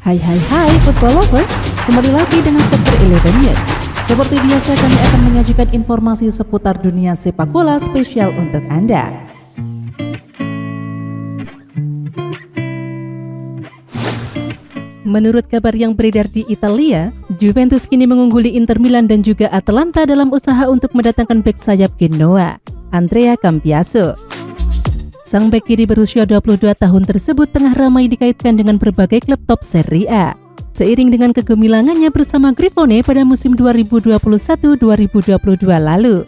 Hai football lovers, kembali lagi dengan Super 11 News. Seperti biasa kami akan menyajikan informasi seputar dunia sepak bola spesial untuk Anda. Menurut kabar yang beredar di Italia, Juventus kini mengungguli Inter Milan dan juga Atalanta dalam usaha untuk mendatangkan bek sayap Genoa, Andrea Cambiaso. Sang bek kiri berusia 22 tahun tersebut tengah ramai dikaitkan dengan berbagai klub top Serie A. Seiring dengan kegemilangannya bersama Grifone pada musim 2021-2022 lalu.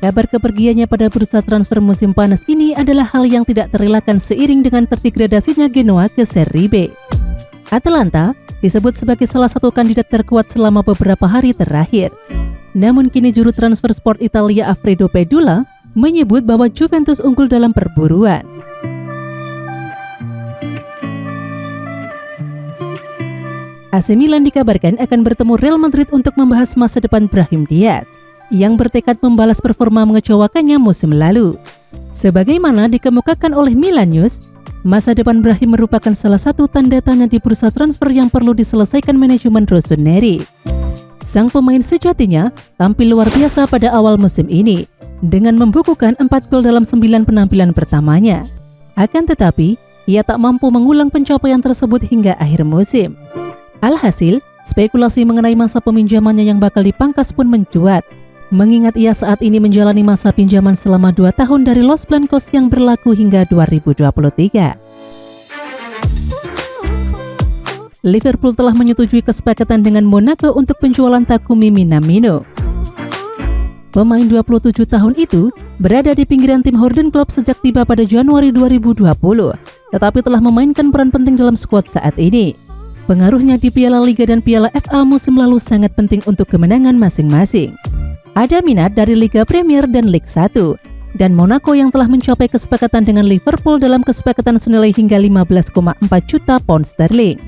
Kabar kepergiannya pada bursa transfer musim panas ini adalah hal yang tidak terelakkan seiring dengan terdegradasinya Genoa ke Serie B. Atalanta disebut sebagai salah satu kandidat terkuat selama beberapa hari terakhir. Namun kini juru transfer Sport Italia Alfredo Pedula menyebut bahwa Juventus unggul dalam perburuan. AC Milan dikabarkan akan bertemu Real Madrid untuk membahas masa depan Brahim Diaz yang bertekad membalas performa mengecewakannya musim lalu. Sebagaimana dikemukakan oleh Milan News, masa depan Brahim merupakan salah satu tanda tanya di bursa transfer yang perlu diselesaikan manajemen Rossoneri. Sang pemain sejatinya tampil luar biasa pada awal musim ini dengan membukukan 4 gol dalam 9 penampilan pertamanya. Akan tetapi, ia tak mampu mengulang pencapaian tersebut hingga akhir musim. Alhasil, spekulasi mengenai masa peminjamannya yang bakal dipangkas pun mencuat, mengingat ia saat ini menjalani masa pinjaman selama 2 tahun dari Los Blancos yang berlaku hingga 2023. Liverpool telah menyetujui kesepakatan dengan Monaco untuk penjualan Takumi Minamino. Pemain 27 tahun itu berada di pinggiran tim Horden Club sejak tiba pada Januari 2020, tetapi telah memainkan peran penting dalam skuad saat ini. Pengaruhnya di Piala Liga dan Piala FA musim lalu sangat penting untuk kemenangan masing-masing. Ada minat dari Liga Premier dan Liga 1, dan Monaco yang telah mencapai kesepakatan dengan Liverpool dalam kesepakatan senilai hingga 15,4 juta pound sterling.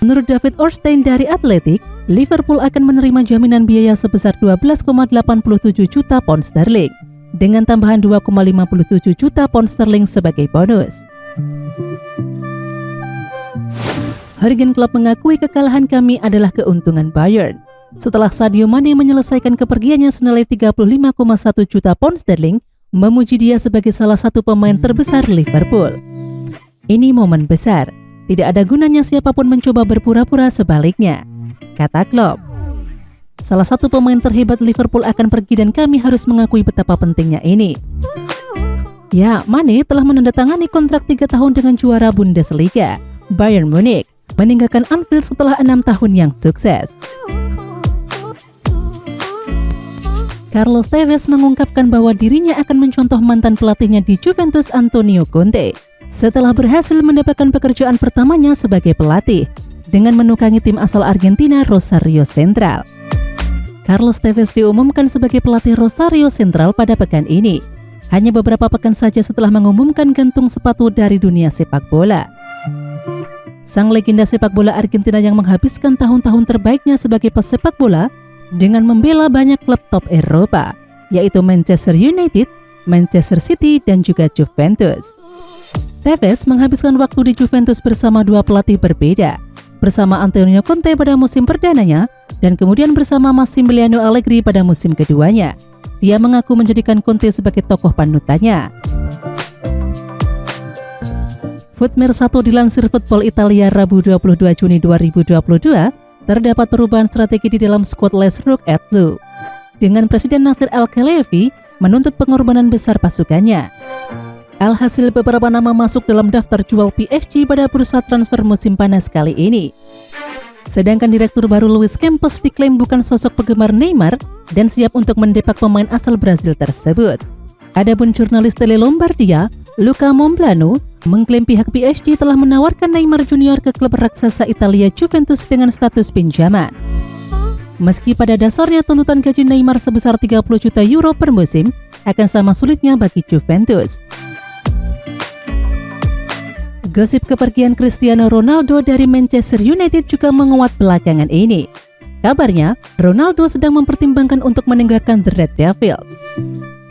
Menurut David Ornstein dari Athletic, Liverpool akan menerima jaminan biaya sebesar 12,87 juta pound sterling dengan tambahan 2,57 juta pound sterling sebagai bonus. Jurgen Klopp mengakui kekalahan kami adalah keuntungan Bayern. Setelah Sadio Mane menyelesaikan kepergiannya senilai 35,1 juta pound sterling, memuji dia sebagai salah satu pemain terbesar Liverpool. Ini momen besar. Tidak ada gunanya siapapun mencoba berpura-pura sebaliknya, kata Klopp. Salah satu pemain terhebat Liverpool akan pergi dan kami harus mengakui betapa pentingnya ini. Ya, Mane telah menandatangani kontrak 3 tahun dengan juara Bundesliga, Bayern Munich, meninggalkan Anfield setelah 6 tahun yang sukses. Carlos Tevez mengungkapkan bahwa dirinya akan mencontoh mantan pelatihnya di Juventus Antonio Conte setelah berhasil mendapatkan pekerjaan pertamanya sebagai pelatih dengan menukangi tim asal Argentina Rosario Central. Carlos Tevez diumumkan sebagai pelatih Rosario Central pada pekan ini, hanya beberapa pekan saja setelah mengumumkan gantung sepatu dari dunia sepak bola. Sang legenda sepak bola Argentina yang menghabiskan tahun-tahun terbaiknya sebagai pesepak bola dengan membela banyak klub top Eropa, yaitu Manchester United, Manchester City, dan juga Juventus. Tevez menghabiskan waktu di Juventus bersama 2 pelatih berbeda, bersama Antonio Conte pada musim perdananya dan kemudian bersama Massimiliano Allegri pada musim keduanya. Dia mengaku menjadikan Conte sebagai tokoh panutannya. Footmer 1 dilansir Football Italia Rabu 22 Juni 2022, terdapat perubahan strategi di dalam skuad Les Rook et Lou, dengan Presiden Nasser Al-Khelaifi menuntut pengorbanan besar pasukannya. Alhasil beberapa nama masuk dalam daftar jual PSG pada bursa transfer musim panas kali ini. Sedangkan direktur baru Luis Campos diklaim bukan sosok penggemar Neymar dan siap untuk mendepak pemain asal Brazil tersebut. Adapun jurnalis Tele Lombardia, Luca Momblano, mengklaim pihak PSG telah menawarkan Neymar Junior ke klub raksasa Italia Juventus dengan status pinjaman. Meski pada dasarnya tuntutan gaji Neymar sebesar 30 juta euro per musim akan sama sulitnya bagi Juventus. Gosip kepergian Cristiano Ronaldo dari Manchester United juga menguat belakangan ini. Kabarnya, Ronaldo sedang mempertimbangkan untuk meninggalkan The Red Devils.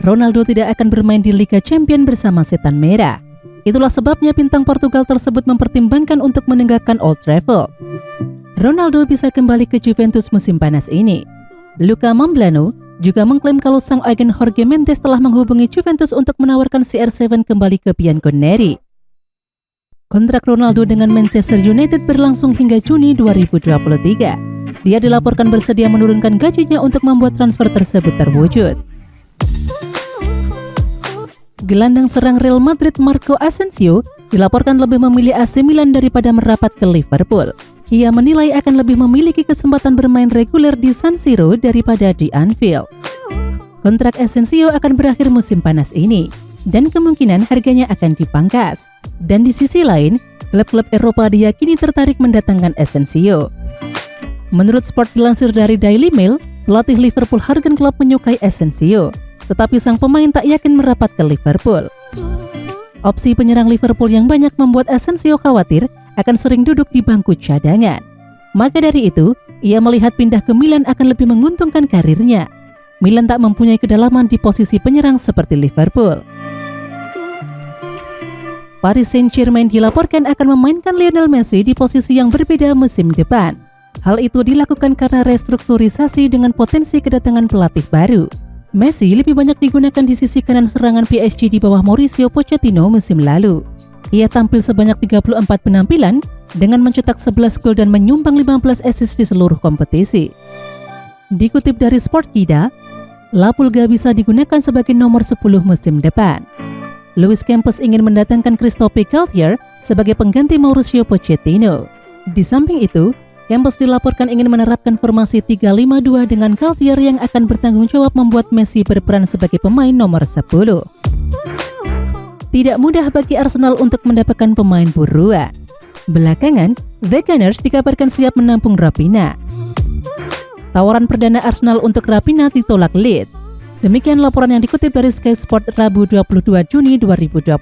Ronaldo tidak akan bermain di Liga Champions bersama Setan Merah. Itulah sebabnya bintang Portugal tersebut mempertimbangkan untuk meninggalkan Old Trafford. Ronaldo bisa kembali ke Juventus musim panas ini. Luca Mamblano juga mengklaim kalau sang agen Jorge Mendes telah menghubungi Juventus untuk menawarkan CR7 kembali ke Bianconeri. Kontrak Ronaldo dengan Manchester United berlangsung hingga Juni 2023. Dia dilaporkan bersedia menurunkan gajinya untuk membuat transfer tersebut terwujud. Gelandang serang Real Madrid Marco Asensio dilaporkan lebih memilih AC Milan daripada merapat ke Liverpool. Ia menilai akan lebih memiliki kesempatan bermain reguler di San Siro daripada di Anfield. Kontrak Asensio akan berakhir musim panas ini, dan kemungkinan harganya akan dipangkas. Dan di sisi lain, klub-klub Eropa diyakini tertarik mendatangkan Asensio. Menurut Sport dilansir dari Daily Mail, pelatih Liverpool Jurgen Klopp menyukai Asensio, tetapi sang pemain tak yakin merapat ke Liverpool. Opsi penyerang Liverpool yang banyak membuat Asensio khawatir akan sering duduk di bangku cadangan. Maka dari itu, ia melihat pindah ke Milan akan lebih menguntungkan karirnya. Milan tak mempunyai kedalaman di posisi penyerang seperti Liverpool. Paris Saint-Germain dilaporkan akan memainkan Lionel Messi di posisi yang berbeda musim depan. Hal itu dilakukan karena restrukturisasi dengan potensi kedatangan pelatih baru. Messi lebih banyak digunakan di sisi kanan serangan PSG di bawah Mauricio Pochettino musim lalu. Ia tampil sebanyak 34 penampilan dengan mencetak 11 gol dan menyumbang 15 assist di seluruh kompetisi. Dikutip dari Sportkida, La Pulga bisa digunakan sebagai nomor 10 musim depan. Luis Campos ingin mendatangkan Christophe Galtier sebagai pengganti Mauricio Pochettino. Di samping itu, Campos dilaporkan ingin menerapkan formasi 3-5-2 dengan Galtier yang akan bertanggung jawab membuat Messi berperan sebagai pemain nomor 10. Tidak mudah bagi Arsenal untuk mendapatkan pemain buruan. Belakangan, The Gunners dikabarkan siap menampung Raphinha. Tawaran perdana Arsenal untuk Raphinha ditolak Leeds. Demikian laporan yang dikutip dari Sky Sport Rabu 22 Juni 2022.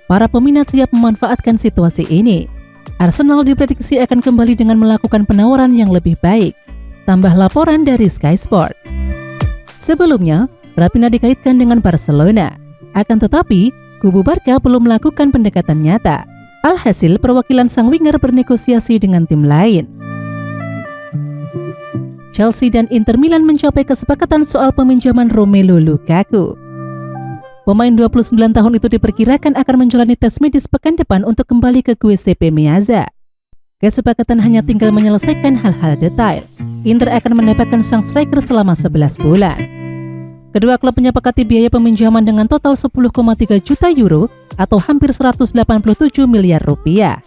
Para peminat siap memanfaatkan situasi ini. Arsenal diprediksi akan kembali dengan melakukan penawaran yang lebih baik. Tambah laporan dari Sky Sport. Sebelumnya, Raphinha dikaitkan dengan Barcelona. Akan tetapi, kubu Barca belum melakukan pendekatan nyata. Alhasil, perwakilan sang winger bernegosiasi dengan tim lain. Chelsea dan Inter Milan mencapai kesepakatan soal peminjaman Romelu Lukaku. Pemain 29 tahun itu diperkirakan akan menjalani tes medis pekan depan untuk kembali ke Giuseppe Meazza. Kesepakatan hanya tinggal menyelesaikan hal-hal detail. Inter akan mendapatkan sang striker selama 11 bulan. Kedua klub menyepakati biaya peminjaman dengan total 10,3 juta euro atau hampir 187 miliar rupiah.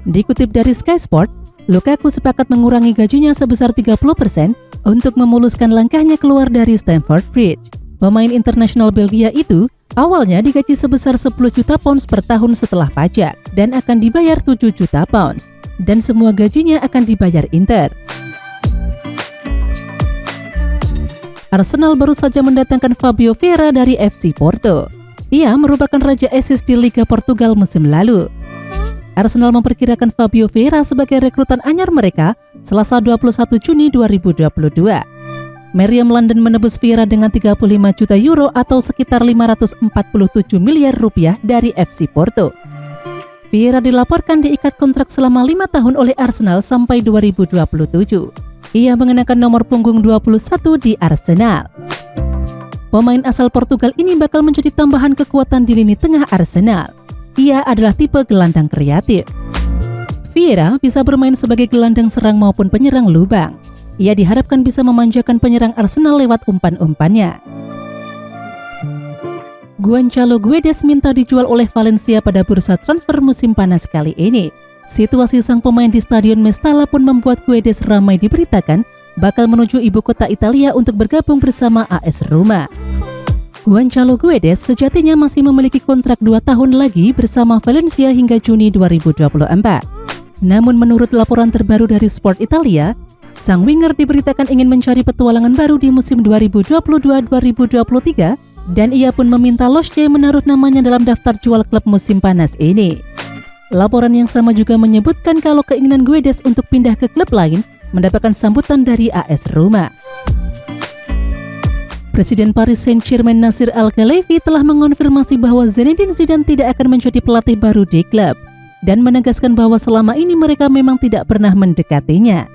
Dikutip dari Sky Sport, Lukaku sepakat mengurangi gajinya sebesar 30% untuk memuluskan langkahnya keluar dari Stamford Bridge. Pemain internasional Belgia itu awalnya digaji sebesar 10 juta pounds per tahun setelah pajak dan akan dibayar 7 juta pounds. Dan semua gajinya akan dibayar Inter. Arsenal baru saja mendatangkan Fabio Vieira dari FC Porto. Ia merupakan raja assist di Liga Portugal musim lalu. Arsenal memperkirakan Fabio Vieira sebagai rekrutan anyar mereka Selasa 21 Juni 2022. Meriam London menebus Vieira dengan 35 juta euro atau sekitar 547 miliar rupiah dari FC Porto. Vieira dilaporkan diikat kontrak selama 5 tahun oleh Arsenal sampai 2027. Ia mengenakan nomor punggung 21 di Arsenal. Pemain asal Portugal ini bakal menjadi tambahan kekuatan di lini tengah Arsenal. Ia adalah tipe gelandang kreatif. Vieira bisa bermain sebagai gelandang serang maupun penyerang lubang. Ia diharapkan bisa memanjakan penyerang Arsenal lewat umpan-umpannya. Gonçalo Guedes minta dijual oleh Valencia pada bursa transfer musim panas kali ini. Situasi sang pemain di Stadion Mestalla pun membuat Guedes ramai diberitakan bakal menuju ibu kota Italia untuk bergabung bersama AS Roma. Gonçalo Guedes sejatinya masih memiliki kontrak 2 tahun lagi bersama Valencia hingga Juni 2024. Namun menurut laporan terbaru dari Sport Italia, sang winger diberitakan ingin mencari petualangan baru di musim 2022-2023 dan ia pun meminta Losce menaruh namanya dalam daftar jual klub musim panas ini. Laporan yang sama juga menyebutkan kalau keinginan Guedes untuk pindah ke klub lain mendapatkan sambutan dari AS Roma. Presiden Paris Saint-Germain Nasser Al-Khelaifi telah mengonfirmasi bahwa Zinedine Zidane tidak akan menjadi pelatih baru di klub dan menegaskan bahwa selama ini mereka memang tidak pernah mendekatinya.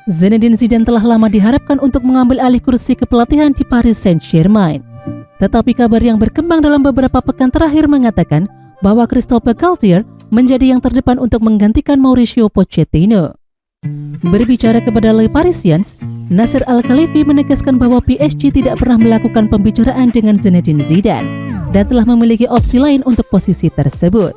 Zinedine Zidane telah lama diharapkan untuk mengambil alih kursi kepelatihan di Paris Saint-Germain. Tetapi kabar yang berkembang dalam beberapa pekan terakhir mengatakan bahwa Christophe Galtier menjadi yang terdepan untuk menggantikan Mauricio Pochettino. Berbicara kepada Le Parisiens, Nasser Al-Khelaifi menegaskan bahwa PSG tidak pernah melakukan pembicaraan dengan Zinedine Zidane dan telah memiliki opsi lain untuk posisi tersebut.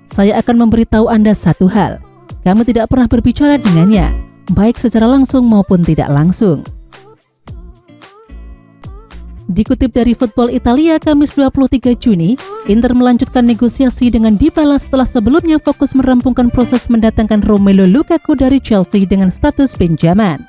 Saya akan memberitahu Anda satu hal, kami tidak pernah berbicara dengannya, baik secara langsung maupun tidak langsung. Dikutip dari Football Italia, Kamis 23 Juni, Inter melanjutkan negosiasi dengan Dybala setelah sebelumnya fokus merampungkan proses mendatangkan Romelu Lukaku dari Chelsea dengan status pinjaman.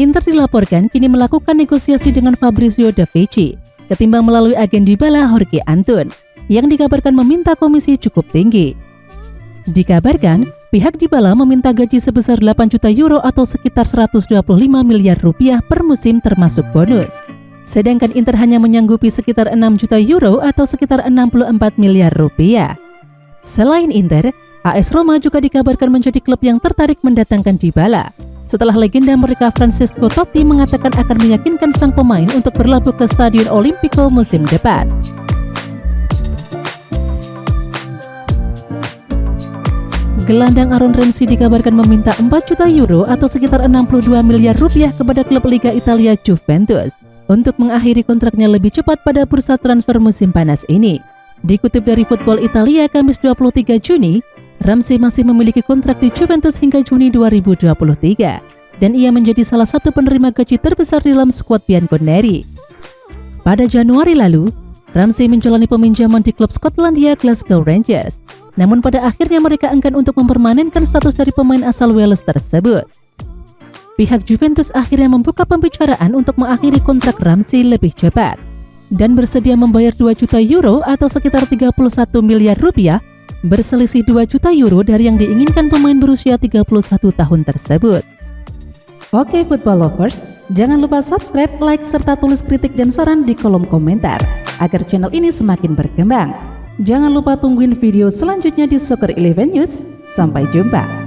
Inter dilaporkan kini melakukan negosiasi dengan Fabrizio De Vici, ketimbang melalui agen Dybala Jorge Antun, yang dikabarkan meminta komisi cukup tinggi. Dikabarkan, pihak Dybala meminta gaji sebesar 8 juta euro atau sekitar 125 miliar rupiah per musim termasuk bonus. Sedangkan Inter hanya menyanggupi sekitar 6 juta euro atau sekitar 64 miliar rupiah. Selain Inter, AS Roma juga dikabarkan menjadi klub yang tertarik mendatangkan Dybala setelah legenda mereka Francesco Totti mengatakan akan meyakinkan sang pemain untuk berlabuh ke Stadion Olimpico musim depan. Gelandang Aaron Ramsey dikabarkan meminta 4 juta euro atau sekitar 62 miliar rupiah kepada klub Liga Italia Juventus untuk mengakhiri kontraknya lebih cepat pada bursa transfer musim panas ini. Dikutip dari Football Italia, Kamis 23 Juni, Ramsey masih memiliki kontrak di Juventus hingga Juni 2023 dan ia menjadi salah satu penerima gaji terbesar dalam skuad Bianconeri. Pada Januari lalu, Ramsey menjalani peminjaman di klub Skotlandia Glasgow Rangers, namun pada akhirnya mereka enggan untuk mempermanenkan status dari pemain asal Wales tersebut. Pihak Juventus akhirnya membuka pembicaraan untuk mengakhiri kontrak Ramsey lebih cepat dan bersedia membayar 2 juta euro atau sekitar 31 miliar rupiah, berselisih 2 juta euro dari yang diinginkan pemain berusia 31 tahun tersebut. Oke football lovers, jangan lupa subscribe, like, serta tulis kritik dan saran di kolom komentar agar channel ini semakin berkembang. Jangan lupa tungguin video selanjutnya di Soccer 11 News. Sampai jumpa.